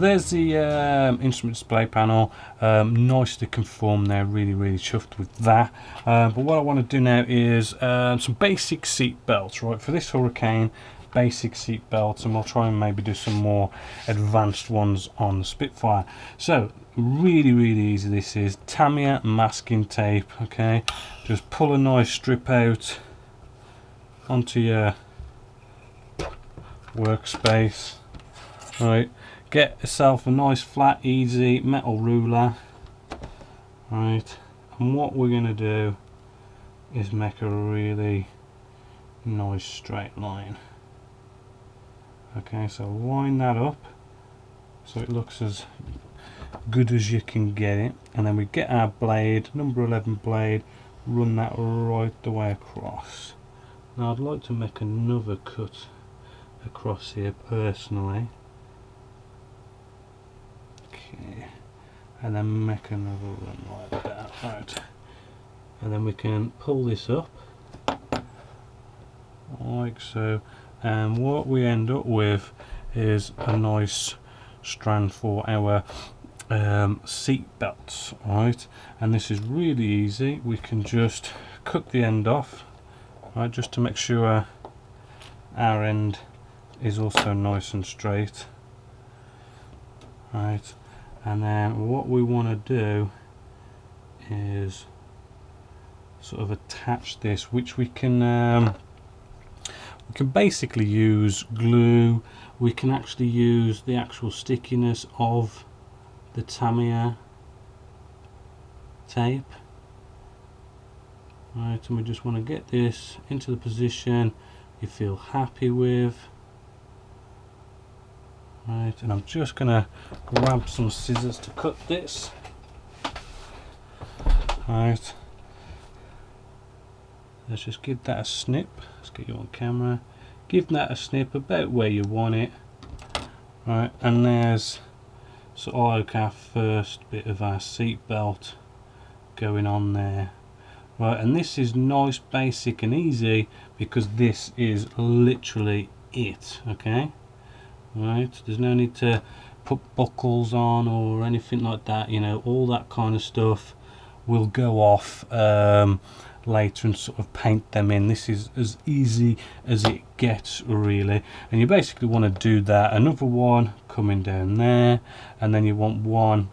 so there's the instrument display panel, nicely conformed there, really chuffed with that. But what I want to do now is some basic seat belts, right, for this Hurricane. Basic seat belts, and we'll try and maybe do some more advanced ones on the Spitfire. So really easy. This is Tamiya masking tape. Okay, just pull a nice strip out onto your workspace. Right, get yourself a nice flat easy metal ruler. Right, and what we're going to do is make a really nice straight line. Okay, so line that up so it looks as good as you can get it, and then we get our blade, number 11 blade, run that right the way across. Now I'd like to make another cut across here personally. Okay, and then make another run like that. Right, and then we can pull this up like so. And what we end up with is a nice strand for our seat belts, right? And this is really easy. We can just cut the end off, right, just to make sure our end is also nice and straight, right? And then what we want to do is sort of attach this, which we can basically use glue. We can actually use the actual stickiness of the Tamiya tape. Right, and we just want to get this into the position you feel happy with. Right, and I'm just gonna grab some scissors to cut this. Right, let's just give that a snip. Let's get you on camera. Give that a snip about where you want it. Right, and there's sort of like our first bit of our seat belt going on there. Right, and this is nice, basic and easy because this is literally it. Okay, right, there's no need to put buckles on or anything like that. You know, all that kind of stuff will go off later and sort of paint them in. This is as easy as it gets, really. And you basically want to do that, another one coming down there, and then you want one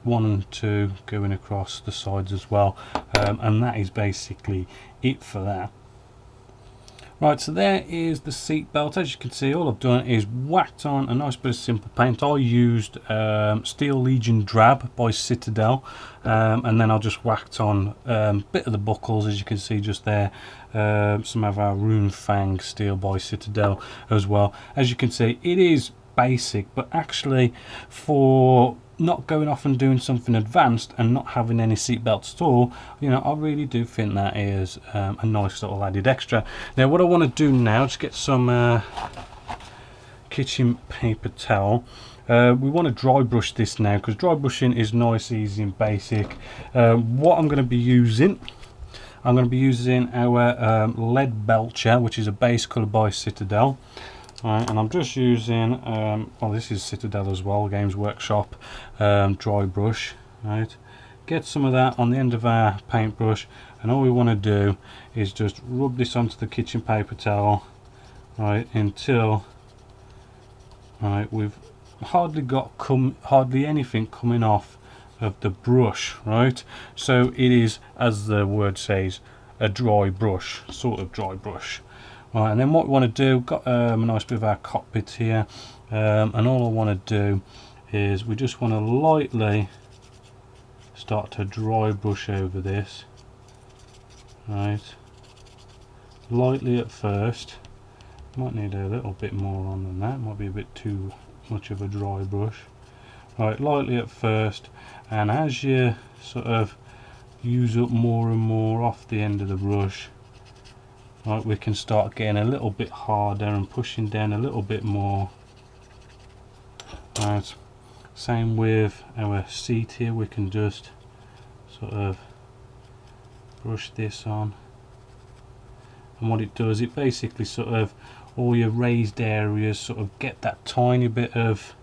and two going across the sides as well, and that is basically it for that. Right, so there is the seat belt. As you can see, all I've done is whacked on a nice bit of simple paint. I used Steel Legion Drab by Citadel, and then I just whacked on a bit of the buckles, as you can see just there, some of our Rune Fang steel by Citadel as well. As you can see, it is basic, but actually for not going off and doing something advanced and not having any seat belts at all, you know, I really do think that is a nice little added extra. Now what I want to do now is get some kitchen paper towel. We want to dry brush this now because dry brushing is nice, easy and basic. What I'm going to be using, I'm going to be using our lead belcher, which is a base colour by Citadel. Right, and I'm just using well, this is Citadel as well, Games Workshop dry brush. Right, get some of that on the end of our paintbrush, and all we want to do is just rub this onto the kitchen paper towel, right, until we've hardly anything coming off of the brush. Right, so it is, as the word says, a dry brush, sort of dry brush. Right, and then what we want to do, got a nice bit of our cockpit here, and all I want to do is we just want to lightly start to dry brush over this. Right, lightly at first. Might need a little bit more on than that, might be a bit too much of a dry brush. Right, lightly at first, and as you sort of use up more and more off the end of the brush, right, we can start getting a little bit harder and pushing down a little bit more. Right, same with our seat here, we can just sort of brush this on, and what it does, it basically sort of, all your raised areas sort of get that tiny bit of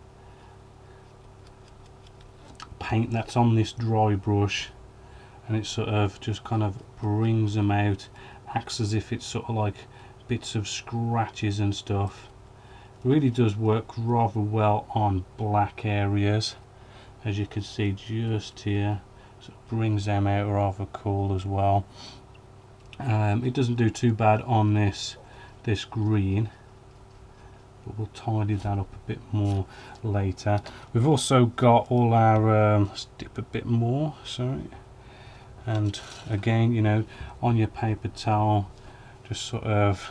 paint that's on this dry brush, and it sort of just kind of brings them out, acts as if it's sort of like bits of scratches and stuff. Really does work rather well on black areas, as you can see just here. So it brings them out rather cool as well. It doesn't do too bad on this green, but we'll tidy that up a bit more later. We've also got all our let's dip a bit more, sorry, and again, you know, on your paper towel, just sort of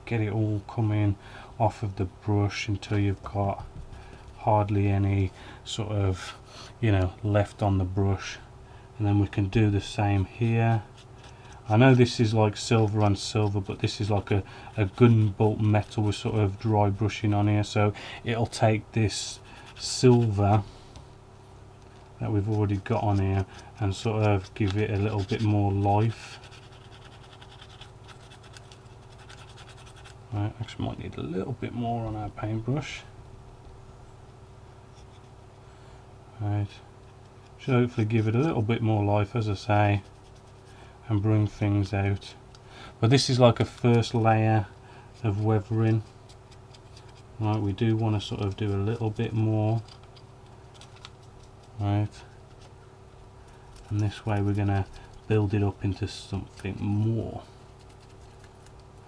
get it all coming off of the brush until you've got hardly any sort of, you know, left on the brush. And then we can do the same here. I know this is like silver on silver, but this is like a gunbolt metal with sort of dry brushing on here, so it'll take this silver that we've already got on here and sort of give it a little bit more life. Right, actually might need a little bit more on our paintbrush. Right, should hopefully give it a little bit more life, as I say, and bring things out. But this is like a first layer of weathering. Right, we do want to sort of do a little bit more. Right, and this way we're going to build it up into something more.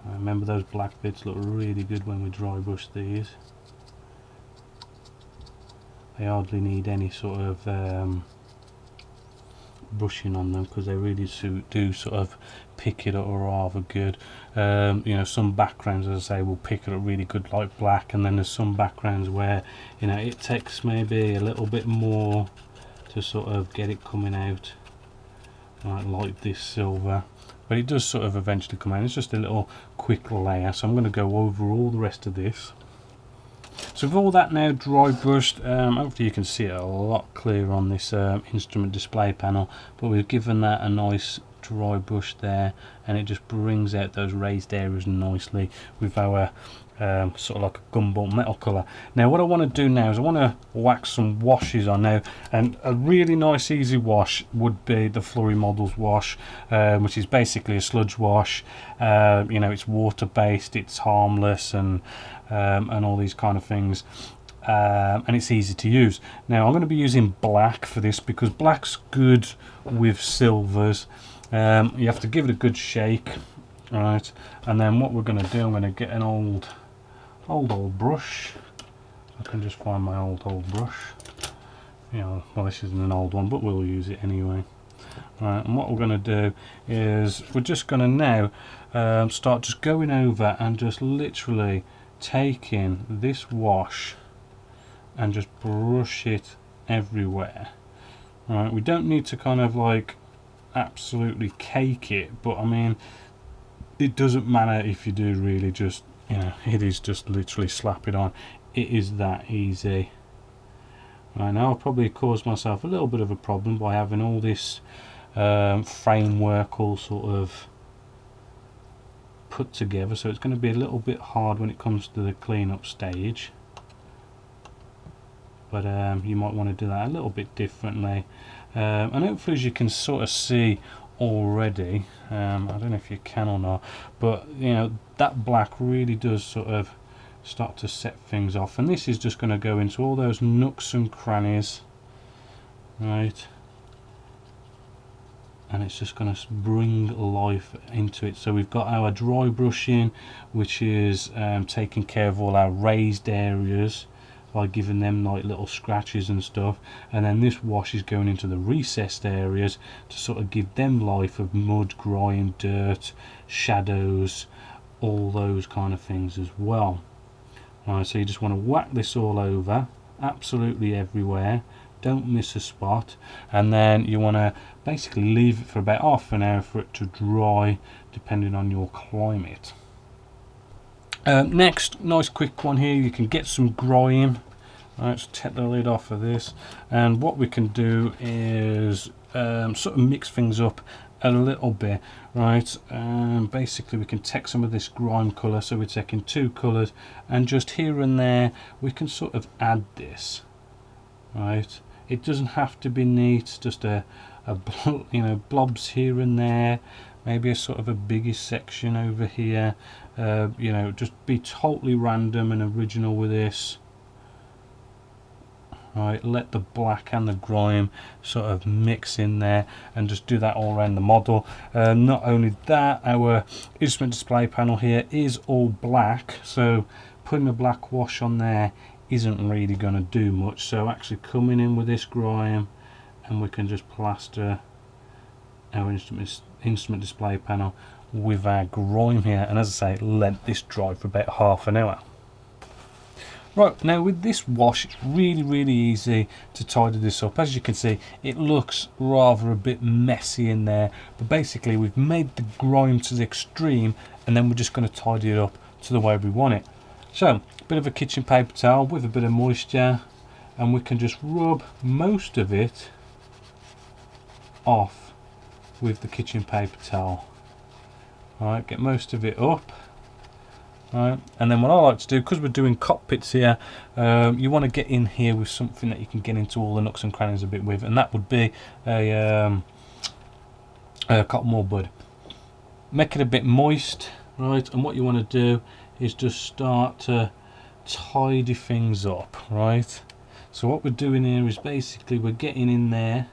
Remember, those black bits look really good when we dry brush these. They hardly need any sort of brushing on them, because they really do sort of pick it up rather good. You know, some backgrounds, as I say, will pick it up really good like black, and then there's some backgrounds where, you know, it takes maybe a little bit more to sort of get it coming out, like this silver. But it does sort of eventually come out. It's just a little quick layer, so I'm going to go over all the rest of this. So with all that now dry brushed, hopefully you can see it a lot clearer on this instrument display panel, but we've given that a nice dry brush there, and it just brings out those raised areas nicely with our sort of like a gunbolt metal colour. Now what I want to do now is I want to wax some washes on now, and a really nice easy wash would be the Flurry Models wash, which is basically a sludge wash. You know, it's water based, it's harmless, and all these kind of things, and it's easy to use. Now I'm going to be using black for this because black's good with silvers. You have to give it a good shake, right? And then what we're going to do, I'm going to get an old brush. I can just find my old brush. You know, well, this isn't an old one, but we'll use it anyway. Right, and what we're going to do is we're just going to now start just going over and just literally taking this wash and just brush it everywhere. Right, we don't need to kind of like absolutely cake it, but I mean, it doesn't matter if you do, really. Just, you know, it is just literally slap it on. It is that easy. Right, now I'll probably cause myself a little bit of a problem by having all this framework all sort of put together, so it's going to be a little bit hard when it comes to the cleanup stage, but you might want to do that a little bit differently, and hopefully, as you can sort of see already, I don't know if you can or not, but you know, that black really does sort of start to set things off, and this is just going to go into all those nooks and crannies, right, and it's just going to bring life into it. So we've got our dry brushing, which is taking care of all our raised areas by giving them like little scratches and stuff, and then this wash is going into the recessed areas to sort of give them life of mud, grime, dirt, shadows, all those kind of things as well. Right, so you just want to whack this all over, absolutely everywhere, don't miss a spot, and then you want to basically leave it for about half an hour for it to dry, depending on your climate. Next, nice quick one here, you can get some grime. Let's take the lid off of this, and what we can do is sort of mix things up a little bit, right? Basically we can take some of this grime colour, so we're taking two colours, and just here and there we can sort of add this, right? It doesn't have to be neat, just a you know, blobs here and there, maybe a sort of a bigger section over here, you know, just be totally random and original with this. Right, let the black and the grime sort of mix in there and just do that all around the model. Not only that, our instrument display panel here is all black, so putting a black wash on there isn't really going to do much. So actually coming in with this grime, and we can just plaster our instrument display panel with our grime here, and as I say, let this dry for about half an hour. Right, now with this wash, it's really easy to tidy this up. As you can see, it looks rather a bit messy in there, but basically we've made the grime to the extreme, and then we're just going to tidy it up to the way we want it. So, a bit of a kitchen paper towel with a bit of moisture, and we can just rub most of it off with the kitchen paper towel. Alright, get most of it up. Right, and then what I like to do, because we're doing cockpits here, you want to get in here with something that you can get into all the nooks and crannies a bit with, and that would be a cotton wool bud. Make it a bit moist, right, and what you want to do is just start to tidy things up, right. So what we're doing here is basically we're getting in there,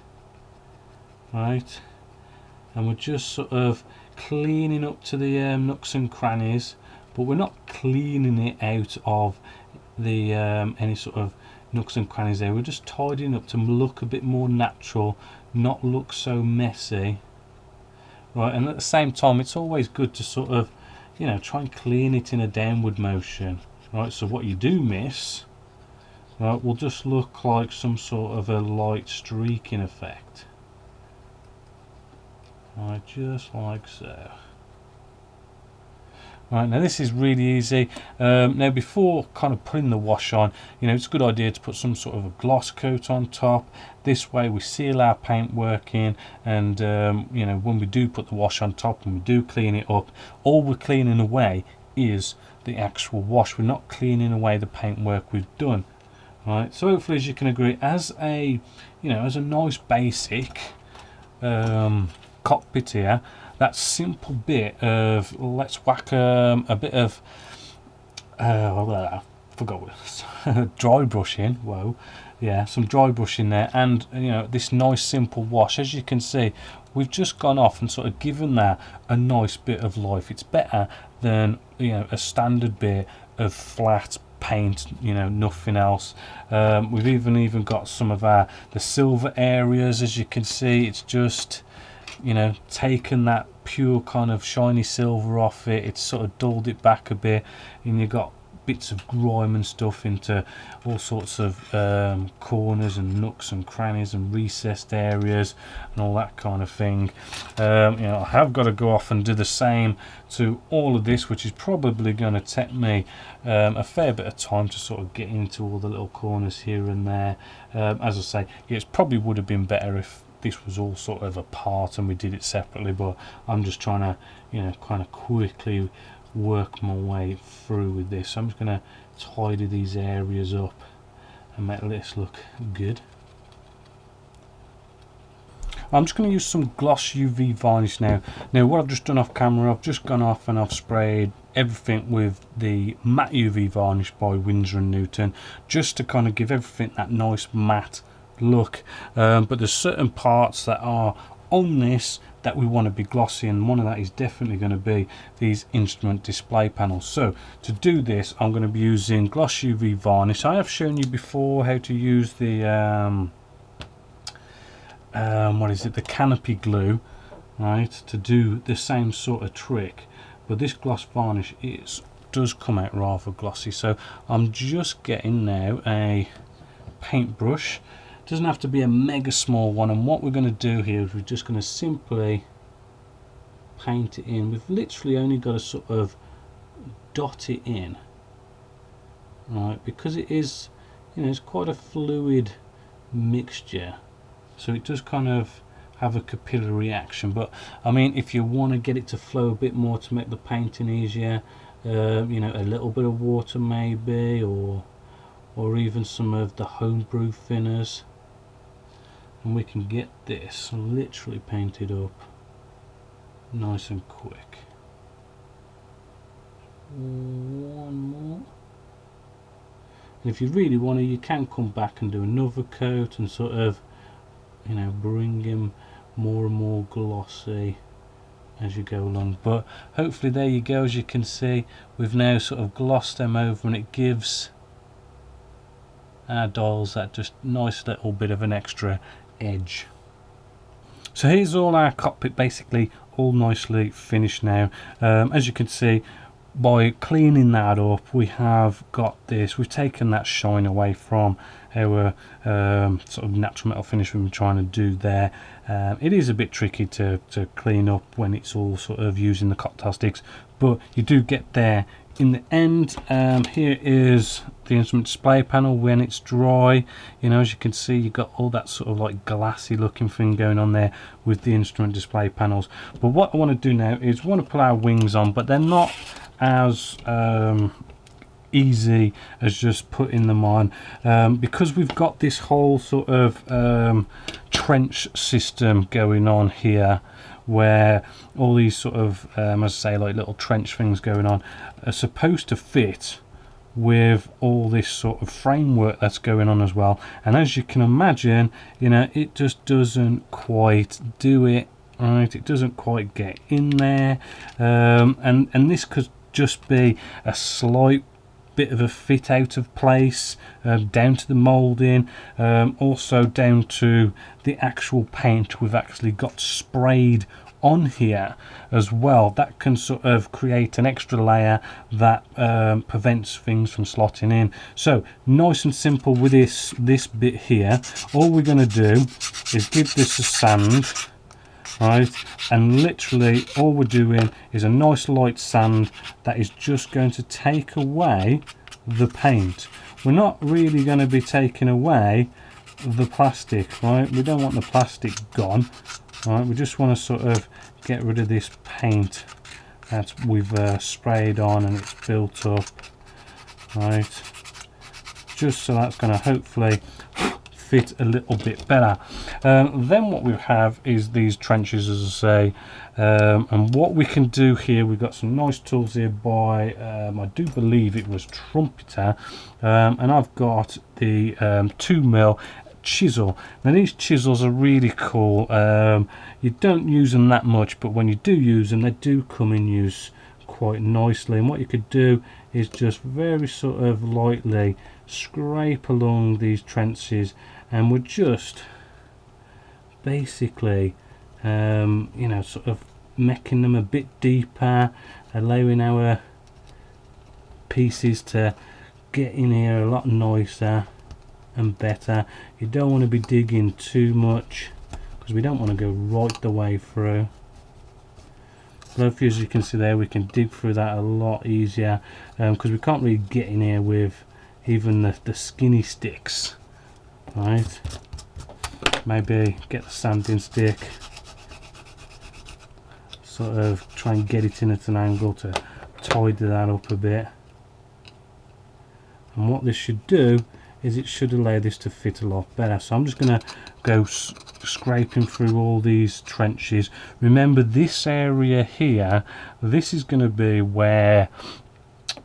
right, and we're just sort of cleaning up to the nooks and crannies, but we're not cleaning it out of the any sort of nooks and crannies there. We're just tidying up to look a bit more natural, not look so messy, right. And at the same time, it's always good to sort of, you know, try and clean it in a downward motion, right. So what you do miss, right, will just look like some sort of a light streaking effect, right, just like so. Right, now this is really easy. Now before kind of putting the wash on, you know, it's a good idea to put some sort of a gloss coat on top. This way we seal our paintwork in, and you know, when we do put the wash on top and we do clean it up, all we're cleaning away is the actual wash. We're not cleaning away the paintwork we've done. Right, so hopefully, as you can agree, as a, you know, as a nice basic cockpit here, that simple bit of, let's whack a bit of I forgot what dry brushing. Whoa, yeah, some dry brushing there, and you know, this nice simple wash. As you can see, we've just gone off and sort of given that a nice bit of life. It's better than, you know, a standard bit of flat paint, you know, nothing else. We've even got some of the silver areas. As you can see, it's just, you know, taken that pure kind of shiny silver off it. It's sort of dulled it back a bit, and you've got bits of grime and stuff into all sorts of corners and nooks and crannies and recessed areas and all that kind of thing. You know, I have got to go off and do the same to all of this, which is probably going to take me a fair bit of time to sort of get into all the little corners here and there. As I say, it probably would have been better if this was all sort of apart and we did it separately, but I'm just trying to, you know, kind of quickly work my way through with this. So I'm just going to tidy these areas up and make this look good. I'm just going to use some gloss UV varnish now. Now what I've just done off camera, I've just gone off and I've sprayed everything with the matte UV varnish by Winsor & Newton, just to kind of give everything that nice matte look, but there's certain parts that are on this that we want to be glossy, and one of that is definitely going to be these instrument display panels. So to do this, I'm going to be using gloss UV varnish. I have shown you before how to use the what is it, the canopy glue, right, to do the same sort of trick, but this gloss varnish does come out rather glossy. So I'm just getting now a paintbrush. Doesn't have to be a mega small one, and what we're going to do here is we're just going to simply paint it in. We've literally only got to sort of dot it in, right, because it is, you know, it's quite a fluid mixture, so it does kind of have a capillary action. But I mean, if you want to get it to flow a bit more to make the painting easier, you know, a little bit of water maybe, or or even some of the homebrew thinners, and we can get this literally painted up nice and quick. One more. And if you really want to, you can come back and do another coat and sort of, you know, bring him more and more glossy as you go along. But hopefully there you go. As you can see, we've now sort of glossed them over, and it gives our dials that just nice little bit of an extra edge. So here's all our cockpit basically all nicely finished now. As you can see, by cleaning that up, we have got this, we've taken that shine away from our sort of natural metal finish we've been trying to do there. It is a bit tricky to clean up when it's all sort of using the cocktail sticks, but you do get there in the end. Here is the instrument display panel when it's dry. You know, as you can see, you've got all that sort of like glassy looking thing going on there with the instrument display panels. But what I want to do now is want to put our wings on, but they're not as easy as just putting them on, because we've got this whole sort of trench system going on here, where all these sort of as I say, like little trench things going on are supposed to fit with all this sort of framework that's going on as well. And as you can imagine, you know, it just doesn't quite do it right. It doesn't quite get in there, and this could just be a slight bit of a fit out of place, down to the moulding, also down to the actual paint we've actually got sprayed on here as well. That can sort of create an extra layer that prevents things from slotting in. So nice and simple with this bit here. All we're going to do is give this a sand, right, and literally all we're doing is a nice light sand that is just going to take away the paint. We're not really going to be taking away the plastic, right? We don't want the plastic gone, right? We just want to sort of get rid of this paint that we've sprayed on and it's built up, right? Just so that's going to hopefully fit a little bit better. Then what we have is these trenches, as I say, and what we can do here, we've got some nice tools here by I do believe it was Trumpeter, and I've got the 2mm chisel. Now these chisels are really cool. You don't use them that much, but when you do use them, they do come in use quite nicely. And what you could do is just very sort of lightly scrape along these trenches, and we're just basically you know, sort of making them a bit deeper, allowing our pieces to get in here a lot nicer and better. You don't want to be digging too much because we don't want to go right the way through. But as you can see there, we can dig through that a lot easier, because we can't really get in here with even the skinny sticks, right? Maybe get the sanding stick, sort of try and get it in at an angle to tidy that up a bit. And what this should do is it should allow this to fit a lot better. So I'm just going to go scraping through all these trenches. Remember, this area here, this is going to be where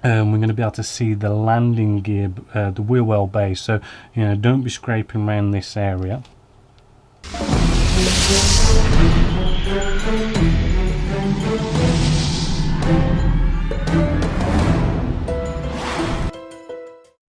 we're going to be able to see the landing gear, the wheel well base. So, you know, don't be scraping around this area.